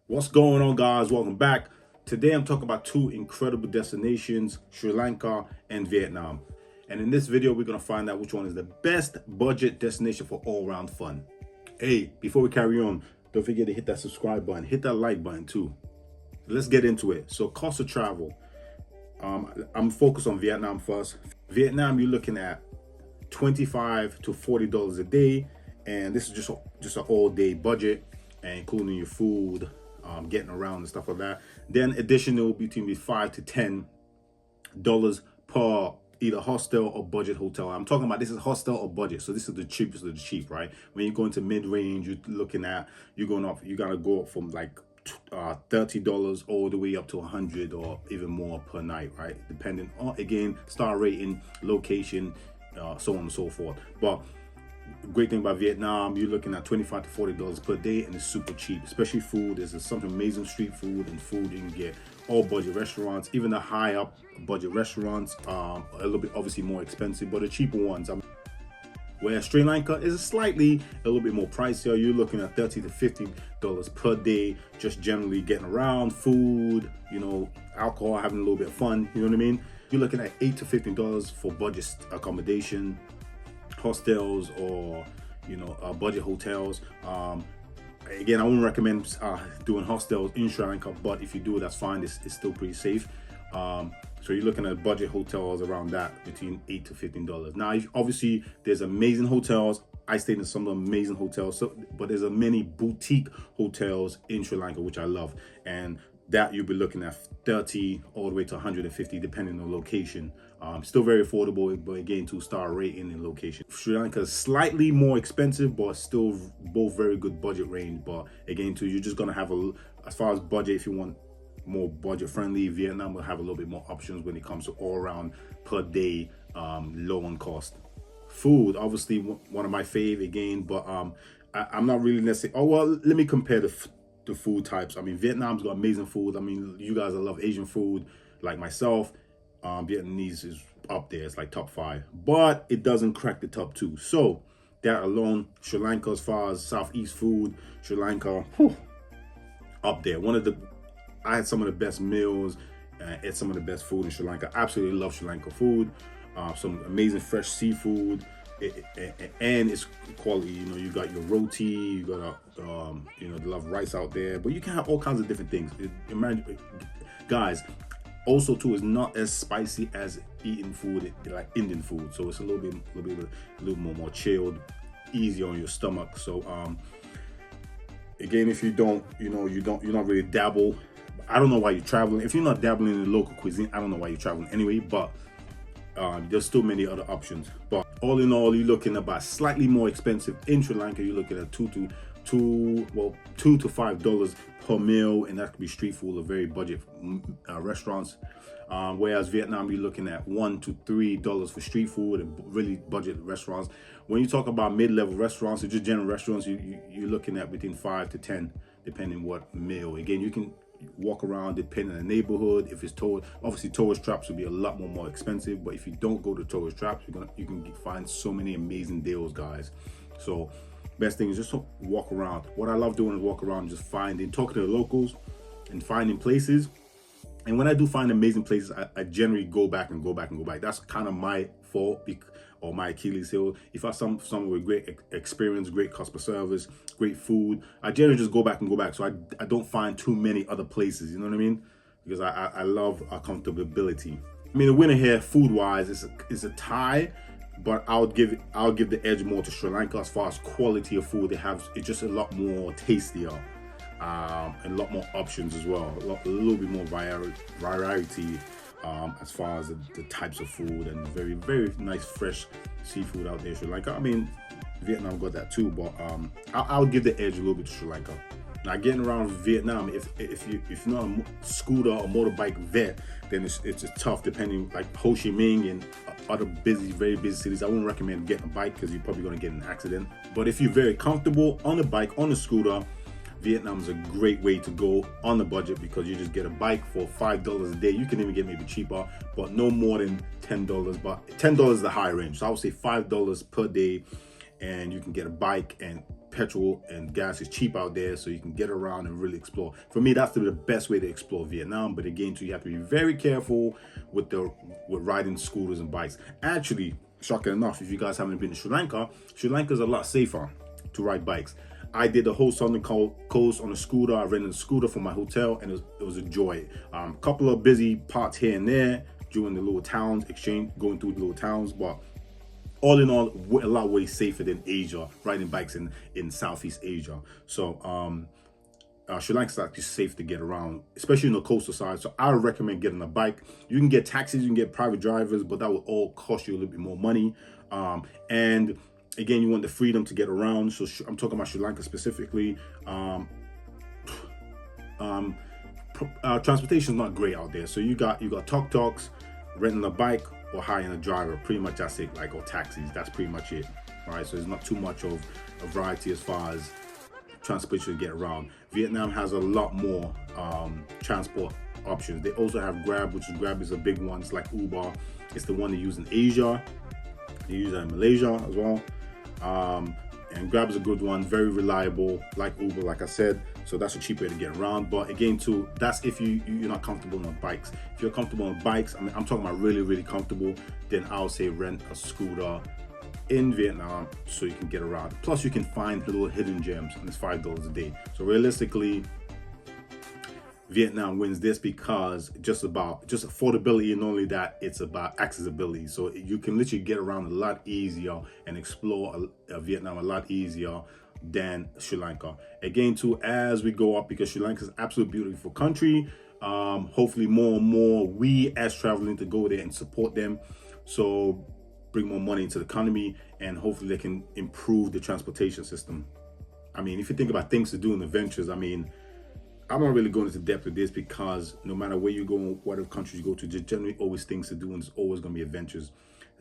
What's going on, guys? Welcome back. Today I'm talking about two incredible destinations, Sri Lanka and Vietnam. And in this video, we're going to find out which one is the best budget destination for all-round fun. Hey, before we carry on, don't forget to hit that subscribe button, hit that like button too. Let's get into it. So cost of travel. I'm focused on Vietnam first. Vietnam, you're looking at $25 to $40 a day, and this is just an all-day budget, and including your food, getting around and stuff like that. Then additional between $5 to $10 per either hostel or budget hotel. I'm talking about this is hostel or budget, so this is the cheapest of the cheap, right? When you go into mid-range, you're going up, you gotta go up from like $30 all the way up to $100 or even more per night, right? Depending on, again, star rating, location, so on and so forth. But great thing about Vietnam, you're looking at $25 to $40 per day, and it's super cheap, especially food. There's some amazing street food and food you can get. All budget restaurants, even the high up budget restaurants, a little bit obviously more expensive, but the cheaper ones. Where Sri Lanka is a little bit more pricier. You're looking at $30 to $50 per day, just generally getting around, food, alcohol, having a little bit of fun, you know what I mean? You're looking at $8 to $15 for budget accommodation, hostels, or budget hotels. Again, I wouldn't recommend doing hostels in Sri Lanka, but if you do, that's fine. It's still pretty safe. So you're looking at budget hotels around that between $8 to $15. Now, obviously, there's amazing hotels. I stayed in some of the amazing hotels, but there's many boutique hotels in Sri Lanka, which I love, and that you'll be looking at 30 all the way to 150 depending on location. Still very affordable, but again, 2-star rating and location. Sri Lanka is slightly more expensive, but still both very good budget range. But again, you're just gonna have as far as budget, if you want more budget friendly, Vietnam will have a little bit more options when it comes to all around per day, low on cost. Food, obviously one of my fave again, but I'm not really necessarily, oh well, let me compare the food types. I mean, Vietnam's got amazing food. I mean, you guys that love Asian food like myself, Vietnamese is up there. It's like top 5, but it doesn't crack the top 2. So that alone, Sri Lanka, as far as Southeast food, Sri Lanka, up there. I had some of the best meals, ate some of the best food in Sri Lanka. Absolutely love Sri Lanka food. Some amazing fresh seafood, and it's quality. You got your roti, you got they love rice out there, but you can have all kinds of different things. Imagine, guys, also too, is not as spicy as eating food like Indian food, so it's a little more chilled, easier on your stomach. So again, if you're not really dabble, I don't know why you're traveling. If you're not dabbling in the local cuisine, I don't know why you're traveling anyway, but there's still many other options. But all in all, you're looking about slightly more expensive in Sri Lanka. You're looking at $2 to $5 per meal, and that could be street food or very budget restaurants. Whereas Vietnam, you're looking at $1 to $3 for street food and really budget restaurants. When you talk about mid-level restaurants or just general restaurants, you're looking at between 5 to 10, depending what meal. Again, you can walk around depending on the neighborhood. If it's obviously tourist traps will be a lot more expensive, but if you don't go to tourist traps, you can find so many amazing deals, guys. So best thing is just to walk around. What I love doing is walk around, just talking to the locals and finding places. And when I do find amazing places, I generally go back. That's kind of my fault, or my Achilles heel. If I someone with great experience, great customer service, great food, I generally just go back. So I don't find too many other places, you know what I mean? Because I love comfortability. I mean, the winner here, food-wise, is a tie, but I'll give the edge more to Sri Lanka as far as quality of food. It's just a lot more tastier, and a lot more options as well. A little bit more variety. As far as the types of food, and very, very nice fresh seafood out there in Sri Lanka. I mean, Vietnam got that too, but I'll give the edge a little bit to Sri Lanka. Now, getting around Vietnam, if you're not a scooter or motorbike vet, then it's tough. Depending, like Ho Chi Minh and other very busy cities, I wouldn't recommend getting a bike because you're probably going to get in an accident. But if you're very comfortable on a bike, on a scooter, Vietnam is a great way to go on the budget, because you just get a bike for $5 a day. You can even get maybe cheaper, but no more than $10. But $10 is the high range, so I would say $5 per day, and you can get a bike and petrol and gas is cheap out there, so you can get around and really explore. For me, that's the best way to explore Vietnam. But again, too, you have to be very careful with riding scooters and bikes. Actually, shocking enough, if you guys haven't been to Sri Lanka is a lot safer to ride bikes. I did the whole southern coast on a scooter. I rented a scooter from my hotel, and it was a joy. A couple of busy parts here and there during the little towns, going through the little towns, but all in all, a lot way safer than Asia, riding bikes in Southeast Asia. So Sri Lanka is actually safe to get around, especially in the coastal side. So I recommend getting a bike. You can get taxis, you can get private drivers, but that will all cost you a little bit more money. And again, you want the freedom to get around. So I'm talking about Sri Lanka specifically. Transportation is not great out there. So you got tuk-tuks, renting a bike, or hiring a driver. Pretty much that's it, or taxis. That's pretty much it, right? So there's not too much of a variety as far as transportation to get around. Vietnam has a lot more transport options. They also have Grab, Grab is a big one. It's like Uber. It's the one they use in Asia. They use it in Malaysia as well. And Grab is a good one, very reliable, like Uber, like I said. So that's a cheap way to get around. But again, too, that's if you're not comfortable on bikes. If you're comfortable on bikes, I'm talking about really, really comfortable, then I would say rent a scooter in Vietnam so you can get around. Plus, you can find little hidden gems, and it's $5 a day. So realistically, Vietnam wins this because just affordability, and only that, it's about accessibility. So you can literally get around a lot easier and explore Vietnam a lot easier than Sri Lanka. Again, too, as we go up, because Sri Lanka is an absolutely beautiful country. Hopefully more and more we as traveling to go there and support them. So bring more money into the economy, and hopefully they can improve the transportation system. I mean, if you think about things to do and adventures, I mean, I'm not really going into depth with this because no matter where you go, whatever country you go to, there's generally always things to do, and there's always going to be adventures.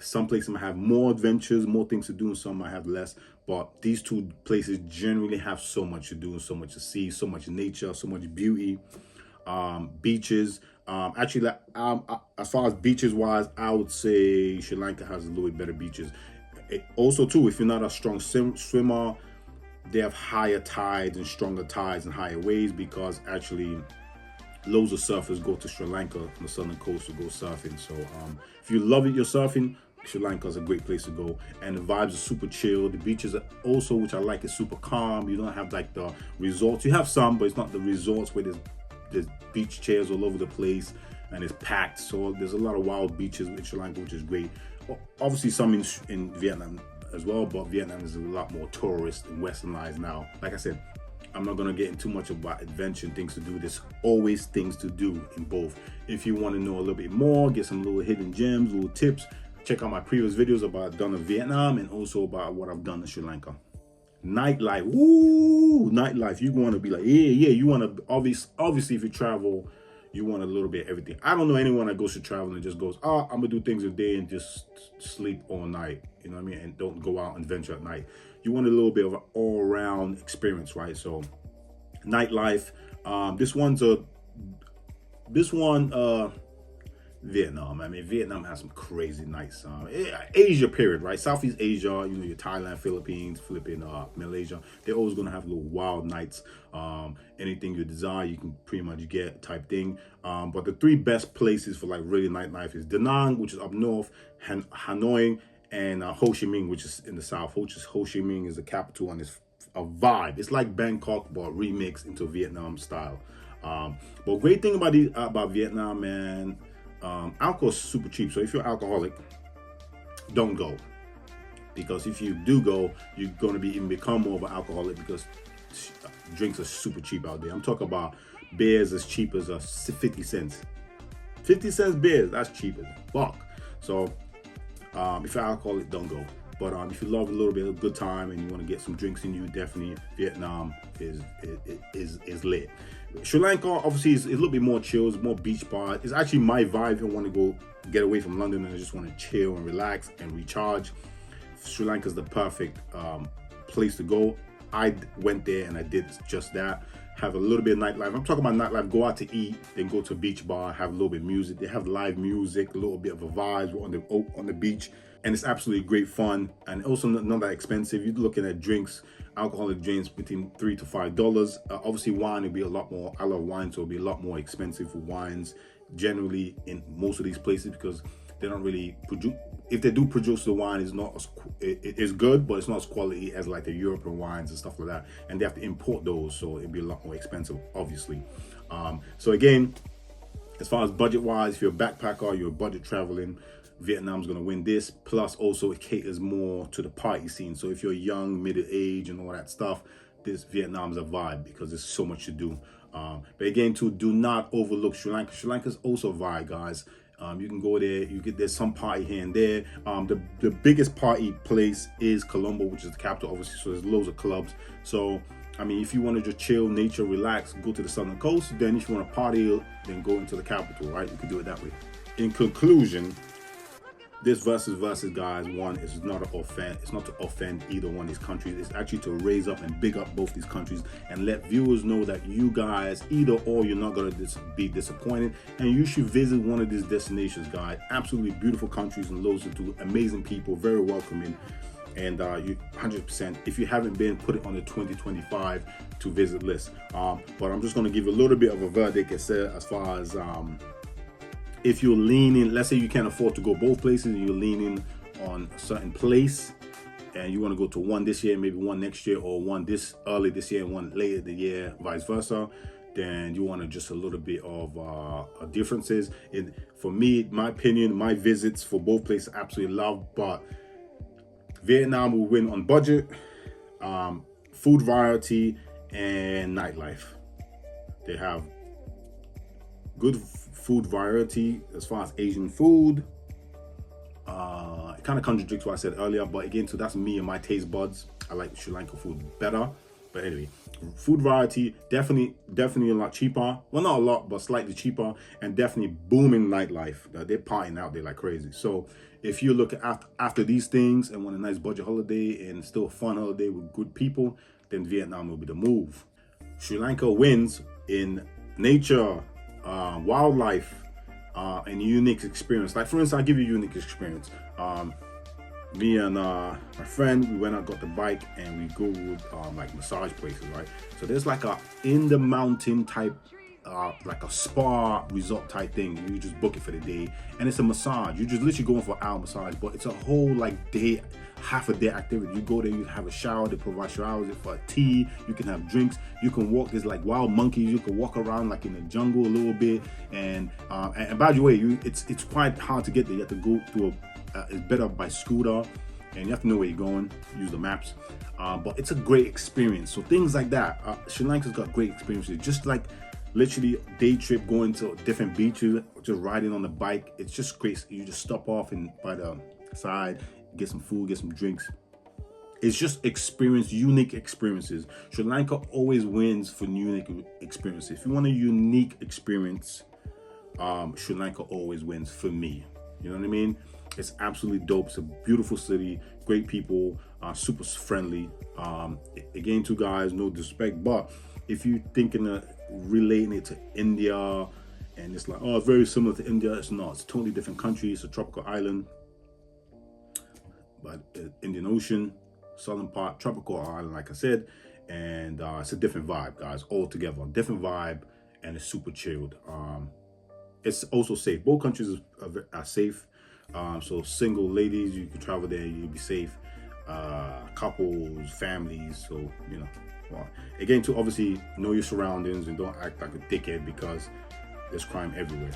Some places might have more adventures, more things to do, and some might have less. But these two places generally have so much to do and so much to see, so much nature, so much beauty, beaches. Actually, as far as beaches wise, I would say Sri Lanka has a little bit better beaches. Also, too, if you're not a strong swimmer, they have higher tides and stronger tides and higher waves, because actually loads of surfers go to Sri Lanka on the southern coast to go surfing. So if you love it, you're surfing, Sri Lanka is a great place to go. And the vibes are super chill. The beaches are also, which I like, is super calm. You don't have like the resorts. You have some, but it's not the resorts where there's beach chairs all over the place and it's packed. So there's a lot of wild beaches in Sri Lanka, which is great. Obviously some in Vietnam as well, but Vietnam is a lot more tourist and westernized now. Like I said, I'm not gonna get into much about adventure and things to do. There's always things to do in both. If you want to know a little bit more, get some little hidden gems, little tips, check out my previous videos about what I've done in Vietnam and also about what I've done in Sri Lanka. Nightlife, woo, nightlife. You want to be like, yeah. You want to obviously if you travel, you want a little bit of everything. I don't know anyone that goes to travel and just goes, I'm gonna do things a day and just sleep all night. You know what I mean? And don't go out and venture at night. You want a little bit of an all-around experience, right? So, nightlife. This one, Vietnam. I mean, Vietnam has some crazy nights. Asia, period, right? Southeast Asia, your Thailand, Philippines, Malaysia. They're always gonna have little wild nights. Anything you desire, you can pretty much get type thing. But the three best places for like really nightlife is Da Nang, which is up north, Hanoi, and Ho Chi Minh, which is in the south. Ho Chi Minh is the capital, and it's a vibe. It's like Bangkok, but remixed into Vietnam style. But great thing about Vietnam, man, alcohol is super cheap. So if you're alcoholic, don't go, because if you do go, you're going to become more of an alcoholic, because drinks are super cheap out there. I'm talking about beers as cheap as 50 cents. 50 cents beers, that's cheap as fuck. So if you're alcoholic, don't go. But if you love a little bit of good time and you want to get some drinks in you, definitely Vietnam is lit. Sri Lanka obviously is a little bit more chill, it's more beach bar. It's actually my vibe if I want to go get away from London and I just want to chill and relax and recharge. Sri Lanka is the perfect place to go. I went there and I did just that. have a little bit of nightlife. I'm talking about nightlife, go out to eat, then go to a beach bar, have a little bit of music. They have live music, a little bit of a vibe on the beach, and it's absolutely great fun, and also not that expensive. You're looking at drinks, alcoholic drinks between $3 to $5. Obviously wine will be a lot more. I love wine, so it'll be a lot more expensive for wines generally in most of these places, because they don't really produce. If they do produce the wine, it's not as, it is good, but it's not as quality as like the European wines and stuff like that, and they have to import those, so it'd be a lot more expensive, obviously. So again, as far as budget wise, if you're a backpacker, you're budget traveling, Vietnam's gonna win this. Plus also it caters more to the party scene. So if you're young, middle age and all that stuff, this Vietnam's a vibe because there's so much to do. But again, too, do not overlook Sri Lanka. Sri Lanka's also a vibe, guys. You can go there, there's some party here and there. The biggest party place is Colombo, which is the capital, obviously, so there's loads of clubs. So I mean, if you want to just chill, nature, relax, go to the southern coast. Then if you want to party, then go into the capital, right? You can do it that way. In conclusion, this versus guys, one is not to offend. It's not to offend either one of these countries. It's actually to raise up and big up both these countries and let viewers know that you guys, either or, you're not gonna be disappointed, and you should visit one of these destinations, guys. Absolutely beautiful countries and loads to do, amazing people, very welcoming, and you 100%. If you haven't been, put it on the 2025 to visit list. But I'm just gonna give you a little bit of a verdict as far as if you're leaning, let's say you can't afford to go both places and you're leaning on a certain place and you want to go to one this year, maybe one next year, or one this early this year and one later the year, vice versa, then you want to just a little bit of differences. For me, my opinion, my visits for both places I absolutely love, but Vietnam will win on budget, food variety, and nightlife. They have good food variety as far as Asian food. It kind of contradicts what I said earlier, but again, so that's me and my taste buds. I like Sri Lanka food better. But anyway, food variety, definitely a lot cheaper. Well, not a lot, but slightly cheaper, and definitely booming nightlife. They're partying out there like crazy. So if you look after these things and want a nice budget holiday and still a fun holiday with good people, then Vietnam will be the move. Sri Lanka wins in nature, wildlife, and unique experience. Like for instance, I'll give you a unique experience. Me and my friend, we went out, got the bike, and we go like massage places, right? So there's like a in the mountain type, like a spa resort type thing. You just book it for the day, and it's a massage. You just literally going for an hour massage, but it's a whole like day, half a day activity. You go there, you have a shower, they provide showers for tea, you can have drinks, you can walk. There's like wild monkeys, you can walk around like in the jungle a little bit, and by the way, it's quite hard to get there. You have to go through it's better by scooter, and you have to know where you're going, use the maps, but it's a great experience. So things like that, Sri Lanka's got great experiences, just like literally day trip, going to different beaches, just riding on the bike. It's just great. You just stop off and by the side, get some food, get some drinks. It's just unique experiences. Sri Lanka always wins for unique experiences. If you want a unique experience, Sri Lanka always wins for me. You know what I mean? It's absolutely dope. It's a beautiful city, great people, super friendly. Again, two guys, no disrespect, but if you're thinking of relating it to India and it's like, oh, it's very similar to India, it's not. It's a totally different country. It's a tropical island, but Indian Ocean, southern part, tropical island, like I said, and it's a different vibe, guys, altogether. Different vibe, and it's super chilled. It's also safe. Both countries are safe. So single ladies, you can travel there, you'll be safe. Couples, families, so you know. Well, again, to obviously know your surroundings and don't act like a dickhead because there's crime everywhere.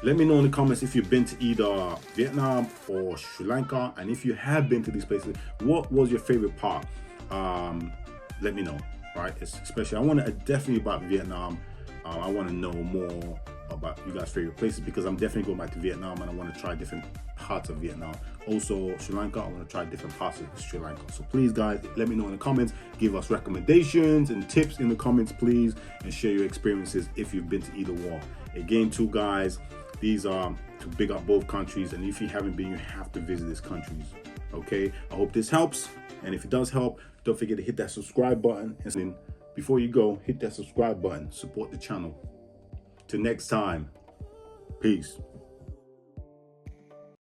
Let me know in the comments if you've been to either Vietnam or Sri Lanka, and if you have been to these places, what was your favorite part? Let me know, right? Especially, I want to definitely about Vietnam. I want to know more about you guys' favorite places because I'm definitely going back to Vietnam and I want to try different parts of Vietnam. Also, Sri Lanka, I want to try different parts of Sri Lanka. So please, guys, let me know in the comments. Give us recommendations and tips in the comments, please, and share your experiences if you've been to either one. Again, too, guys, these are to big up both countries, and if you haven't been, you have to visit these countries. Okay, I hope this helps, and if it does help, don't forget to hit that subscribe button and before you go, hit that subscribe button, support the channel. Till next time, peace.